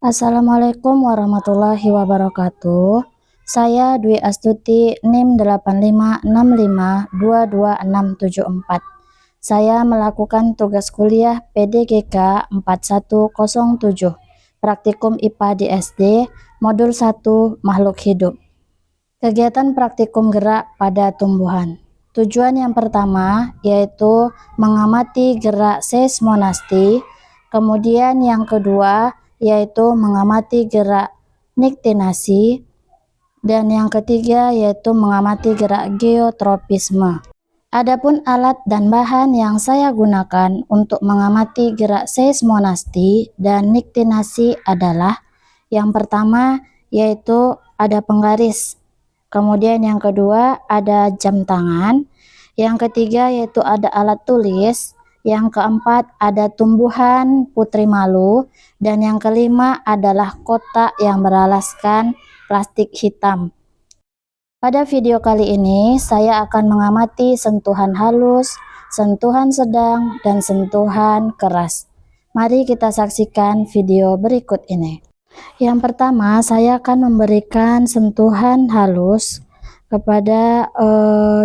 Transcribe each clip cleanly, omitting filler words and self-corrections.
Assalamualaikum warahmatullahi wabarakatuh. Saya Dwi Astuti, NIM 8565222674. Saya melakukan tugas kuliah PDGK 4107, Praktikum IPA di SD, Modul 1 Makhluk Hidup. Kegiatan praktikum gerak pada tumbuhan. Tujuan yang pertama yaitu mengamati gerak seismonasti, kemudian yang kedua yaitu mengamati gerak niktinasi, dan yang ketiga yaitu mengamati gerak geotropisme. Adapun alat dan bahan yang saya gunakan untuk mengamati gerak seismonasti dan niktinasi adalah yang pertama yaitu ada penggaris, kemudian yang kedua ada jam tangan, yang ketiga yaitu ada alat tulis, yang keempat ada tumbuhan putri malu, dan yang kelima adalah kotak yang beralaskan plastik hitam. Pada video kali ini saya akan mengamati sentuhan halus, sentuhan sedang, dan sentuhan keras. Mari kita saksikan video berikut ini. Yang pertama, saya akan memberikan sentuhan halus kepada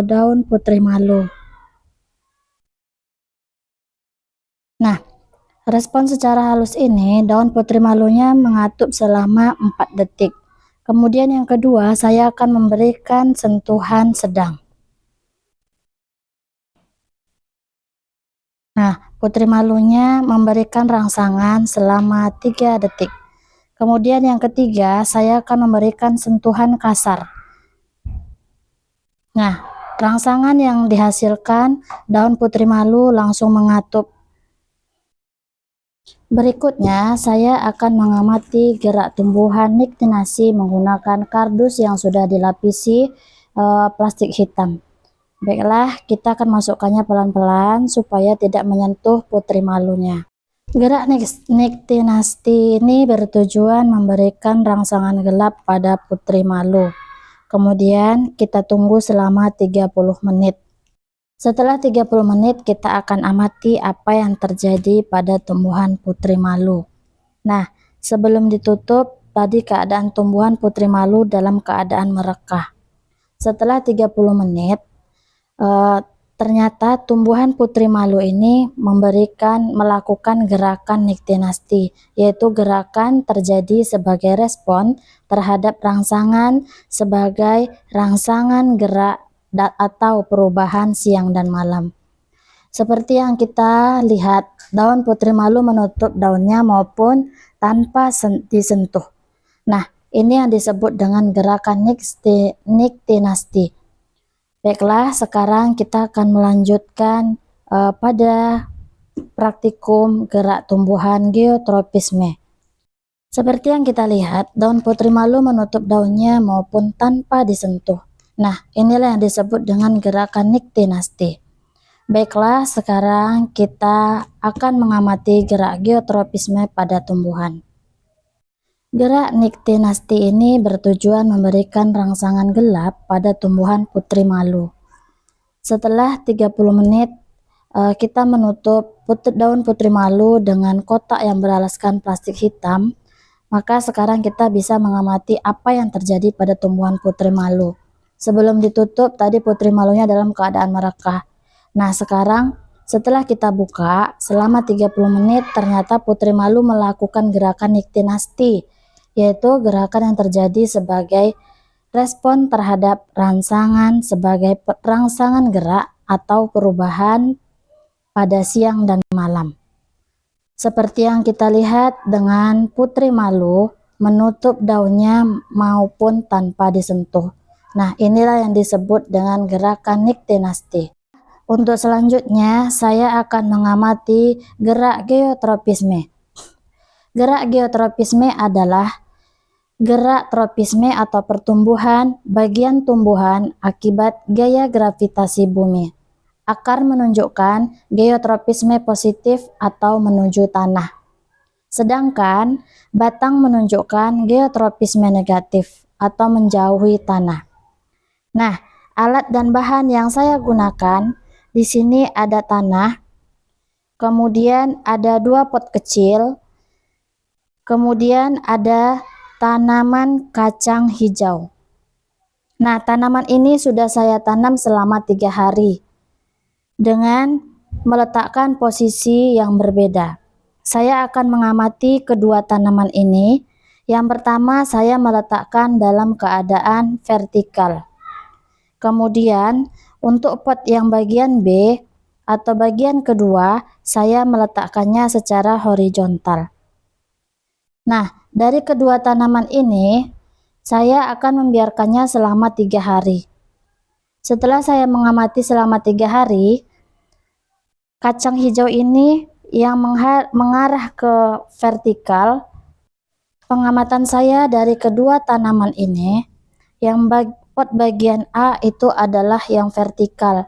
daun putri malu. Nah, respon secara halus ini, daun putri malunya mengatup selama 4 detik. Kemudian yang kedua, saya akan memberikan sentuhan sedang. Nah, putri malunya memberikan rangsangan selama 3 detik. Kemudian yang ketiga, saya akan memberikan sentuhan kasar. Nah, rangsangan yang dihasilkan, daun putri malu langsung mengatup. Berikutnya, saya akan mengamati gerak tumbuhan niktinasi menggunakan kardus yang sudah dilapisi plastik hitam. Baiklah, kita akan masukkannya pelan-pelan supaya tidak menyentuh putri malunya. Gerak niktinasi ini bertujuan memberikan rangsangan gelap pada putri malu. Kemudian kita tunggu selama 30 menit. Setelah 30 menit kita akan amati apa yang terjadi pada tumbuhan putri malu. Nah, sebelum ditutup, tadi keadaan tumbuhan putri malu dalam keadaan merekah. Setelah 30 menit, ternyata tumbuhan putri malu ini melakukan gerakan niktinasti, yaitu gerakan terjadi sebagai respon terhadap rangsangan sebagai rangsangan gerak atau perubahan siang dan malam. Seperti yang kita lihat, daun putri malu menutup daunnya maupun tanpa disentuh. Nah, ini yang disebut dengan gerakan niktinasti. Baiklah, sekarang kita akan melanjutkan pada praktikum gerak tumbuhan geotropisme. Seperti yang kita lihat, daun putri malu menutup daunnya maupun tanpa disentuh. Nah, inilah yang disebut dengan gerakan niktinasti. Baiklah, sekarang kita akan mengamati gerak geotropisme pada tumbuhan. Gerak niktinasti ini bertujuan memberikan rangsangan gelap pada tumbuhan putri malu. Setelah 30 menit, kita menutup daun putri malu dengan kotak yang beralaskan plastik hitam. Maka sekarang kita bisa mengamati apa yang terjadi pada tumbuhan putri malu. Sebelum ditutup, tadi putri malunya dalam keadaan merekah. Nah, sekarang setelah kita buka, selama 30 menit ternyata putri malu melakukan gerakan niktinasti, yaitu gerakan yang terjadi sebagai respon terhadap rangsangan sebagai rangsangan gerak atau perubahan pada siang dan malam. Seperti yang kita lihat dengan putri malu menutup daunnya maupun tanpa disentuh. Nah, inilah yang disebut dengan gerakan niktinasti. Untuk selanjutnya, saya akan mengamati gerak geotropisme. Gerak geotropisme adalah gerak tropisme atau pertumbuhan bagian tumbuhan akibat gaya gravitasi bumi. Akar menunjukkan geotropisme positif atau menuju tanah. Sedangkan batang menunjukkan geotropisme negatif atau menjauhi tanah. Nah, alat dan bahan yang saya gunakan di sini ada tanah, kemudian ada 2 pot kecil, Kemudian ada tanaman kacang hijau. Nah, tanaman ini sudah saya tanam selama 3 hari dengan meletakkan posisi yang berbeda. Saya akan mengamati kedua tanaman ini. Yang pertama, saya meletakkan dalam keadaan vertikal. Kemudian, untuk pot yang bagian B atau bagian kedua, saya meletakkannya secara horizontal. Nah, dari kedua tanaman ini, saya akan membiarkannya selama 3 hari. Setelah saya mengamati selama 3 hari, kacang hijau ini yang mengarah ke vertikal. Pengamatan saya dari kedua tanaman ini, yang pot bagian A itu adalah yang vertikal.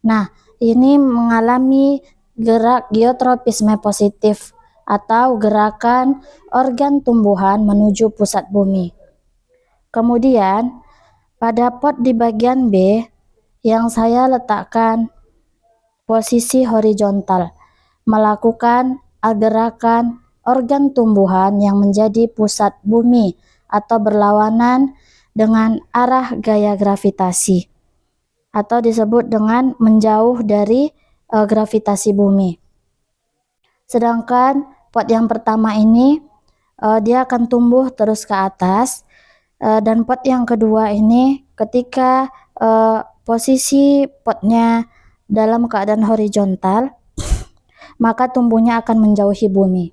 Nah, ini mengalami gerak geotropisme positif atau gerakan organ tumbuhan menuju pusat bumi. Kemudian, pada pot di bagian B yang saya letakkan posisi horizontal, melakukan gerakan organ tumbuhan yang menjadi pusat bumi atau berlawanan dengan arah gaya gravitasi, atau disebut dengan menjauh dari gravitasi bumi. Sedangkan pot yang pertama ini dia akan tumbuh terus ke atas, dan pot yang kedua ini ketika posisi potnya dalam keadaan horizontal, maka tumbuhnya akan menjauhi bumi.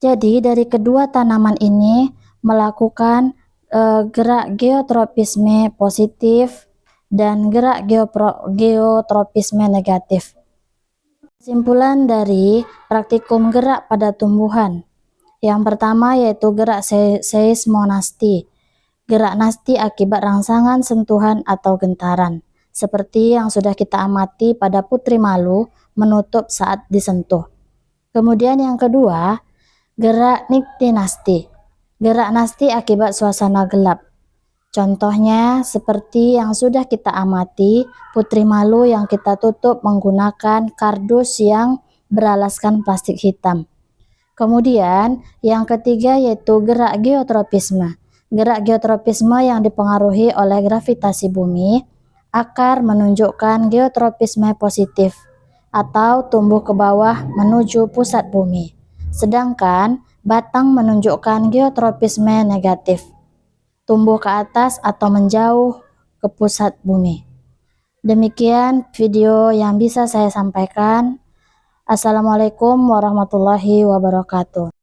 Jadi dari kedua tanaman ini melakukan gerak geotropisme positif dan gerak geotropisme negatif. Kesimpulan dari praktikum gerak pada tumbuhan. Yang pertama yaitu gerak seismonasti. Gerak nasti akibat rangsangan, sentuhan, atau gentaran. Seperti yang sudah kita amati pada putri malu menutup saat disentuh. Kemudian yang kedua, gerak niktinasti. Gerak nasti akibat suasana gelap. Contohnya seperti yang sudah kita amati, putri malu yang kita tutup menggunakan kardus yang beralaskan plastik hitam. Kemudian yang ketiga yaitu gerak geotropisme. Gerak geotropisme yang dipengaruhi oleh gravitasi bumi. Akar menunjukkan geotropisme positif atau tumbuh ke bawah menuju pusat bumi. Sedangkan batang menunjukkan geotropisme negatif, tumbuh ke atas atau menjauh ke pusat bumi. Demikian video yang bisa saya sampaikan. Assalamualaikum warahmatullahi wabarakatuh.